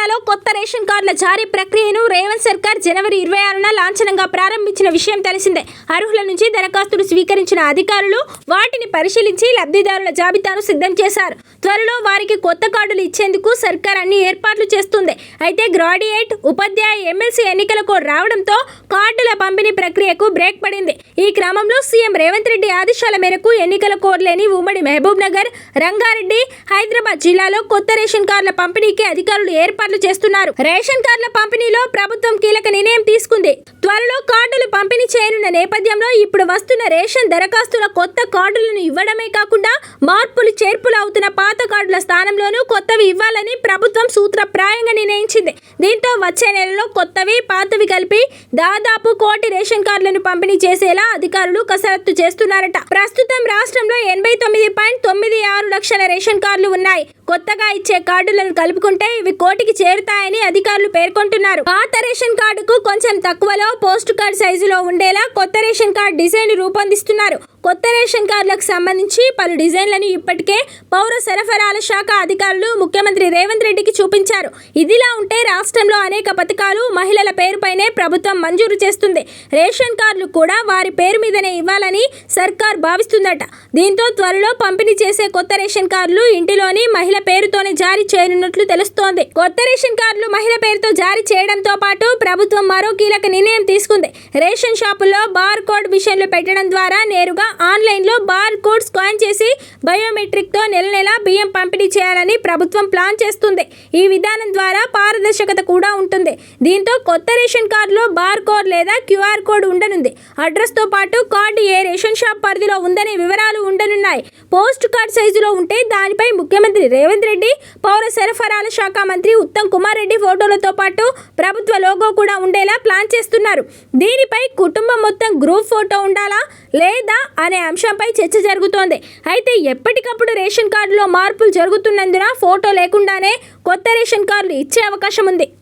జిల్లాలో కొత్త రేషన్ కార్డుల జారీ ప్రక్రియను రేవంత్ సర్కార్ జనవరి 26న లాంఛనంగా ప్రారంభించిన విషయం తెలిసిందే. అర్హుల నుంచి దరఖాస్తులు స్వీకరించిన అధికారులు వాటిని పరిశీలించి లబ్ధిదారుల జాబితాను సిద్ధం చేశారు. త్వరలో వారికి కొత్త కార్డులు ఇచ్చేందుకు సర్కార్ అన్ని ఏర్పాట్లు చేస్తుంది. అయితే గ్రాడ్యుయేట్, ఉపాధ్యాయ, ఎమ్మెల్సీ ఎన్నికల కోడ్ రావడంతో కార్డుల పంపిణీ ప్రక్రియకు బ్రేక్ పడింది. ఈ క్రమంలో సీఎం రేవంత్ రెడ్డి ఆదేశాల మేరకు ఎన్నికల కోడ్ లేని ఉమ్మడి మహబూబ్ నగర్, రంగారెడ్డి, హైదరాబాద్ జిల్లాలో కొత్త రేషన్ కార్డుల పంపిణీకి అధికారులు ఏర్పాట్లు చేస్తున్నారు. రేషన్ కార్డుల పంపిణీలో ప్రభుత్వం కీలక నిర్ణయం తీసుకుంది. త్వరలో కార్డులు పంపిణీ చేయనున్న నేపథ్యంలో ఇప్పుడు వస్తున్న రేషన్ దరఖాస్తుల కొత్త కార్డులను ఇవ్వడమే కాకుండా మార్పులు చేర్పులు అవుతున్న పాత కార్డుల స్థానంలోనూ కొత్తవి ఇవ్వాలని ప్రభుత్వం సూత్రప్రాయంగా నిర్ణయించింది. దీంతో వచ్చే నెలలో కొత్తవి, పాతవి కలిపి దాదాపు 1 కోటి రేషన్ కార్డులను పంపిణీ చేసేలా అధికారులు కసరత్తు చేస్తున్నారట. ప్రస్తుతం రాష్ట్రంలో 89.96 లక్షల రేషన్ కార్డులు ఉన్నాయి. కొత్తగా ఇచ్చే కార్డులను కలుపుకుంటే ఇవి 1 కోటికి చేరుతాయని అధికారులు పేర్కొంటున్నారు. పాత రేషన్ కార్డుకు కొంచెం తక్కువలో పోస్ట్ కార్డు సైజులో ఉండేలా కొత్త రేషన్ కార్డు డిజైన్ రూపొందిస్తున్నారు. కొత్త రేషన్ కార్డులకు సంబంధించి పలు డిజైన్లను ఇప్పటికే పౌర సరఫరాల శాఖ అధికారులు ముఖ్యమంత్రి రేవంత్ రెడ్డికి చూపించారు. ఇదిలా ఉంటే రాష్ట్రంలో అనేక పథకాలు మహిళల పేరుపైనే ప్రభుత్వం మంజూరు చేస్తుంది. రేషన్ కార్డులు కూడా వారి పేరు మీదనే ఇవ్వాలని సర్కార్ భావిస్తుందట. దీంతో త్వరలో పంపిణీ చేసే కొత్త రేషన్ కార్డులు ఇంటిలోని మహిళ పేరుతోనే జారీ చేయనున్నట్లు తెలుస్తోంది. కొత్త రేషన్ కార్డులు మహిళ పేరుతో జారీ చేయడంతో పాటు ప్రభుత్వం మరో కీలక నిర్ణయం తీసుకుంది. రేషన్ షాపుల్లో బార్ కోడ్ మిషన్లు పెట్టడం ద్వారా నేరుగా ఆన్లైన్లో బార్ కోడ్ స్కాన్ చేసి బయోమెట్రిక్తో నెల బియ్యం పంపిణీ చేయాలని ప్రభుత్వం ప్లాన్ చేస్తుంది. ఈ విధానం ద్వారా పారదర్శకత కూడా ఉంటుంది. దీంతో కొత్త రేషన్ కార్డులో బార్ కోడ్ లేదా క్యూఆర్ కోడ్ ఉండనుంది. అడ్రస్తో పాటు కార్డు ఏ రేషన్ షాప్ పరిధిలో ఉందనే వివరాలు ఉండనున్నాయి. పోస్ట్ కార్డ్ సైజులో ఉంటే దానిపై ముఖ్యమంత్రి రేవంత్ రెడ్డి, పౌర సరఫరాల శాఖ మంత్రి ఉత్తమ్ కుమార్ రెడ్డి ఫోటోలతో పాటు ప్రభుత్వ లోగో కూడా ఉండేలా ప్లాన్ చేస్తున్నారు. దీనిపై కుటుంబం మొత్తం గ్రూప్ ఫోటో ఉండాలా లేదా అనే అంశంపై చర్చ జరుగుతోంది. అయితే ఎప్పటికప్పుడు రేషన్ కార్డులో మార్పులు జరుగుతున్నందున ఫోటో లేకుండానే కొత్త రేషన్ కార్డులు ఇచ్చే అవకాశం ఉంది.